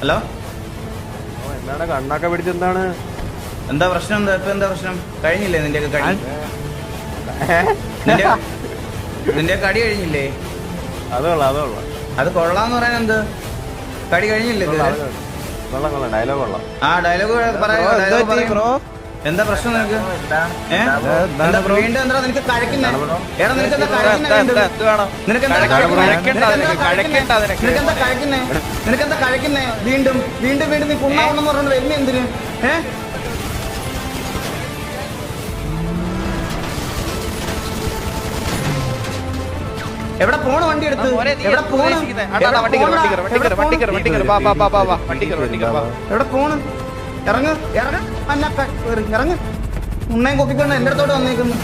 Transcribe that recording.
Hello എന്താണ് കണ്ണൊക്കെ പിടിച്ചെന്താണ്? എന്താ പ്രശ്നം? എന്താ പ്രശ്നം? കഴിഞ്ഞില്ലേ നിന്റെയൊക്കെ കടി? നിന്റെ കടി കഴിഞ്ഞില്ലേ? അത് കൊള്ളാന്ന് പറയാൻ എന്ത്? കടി കഴിഞ്ഞില്ലേ? ഡയലോഗ് കൊള്ളാം. ആ ഡയലോഗ് പറയാ. എന്താ പ്രശ്നം നിനക്ക്? വീണ്ടും എന്താ നിനക്ക് കഴിക്കുന്നേ? എടാ നിനക്കെന്താ കഴിക്കുന്നേ? വീണ്ടും വീണ്ടും വീണ്ടും നീ കുണ്ണാവണമെന്ന് പറഞ്ഞത് എന്നെ എന്തിന്? എവിടെ പോണ വണ്ടി എടുത്ത്? എവിടെ പോണ്? ഇറങ്ങ് ഇറങ്ങ് ഉണ്ണയും കൊക്കിക്കൊണ്ട് എന്റെ അടുത്തോട്ട് വന്നേക്കുന്നു.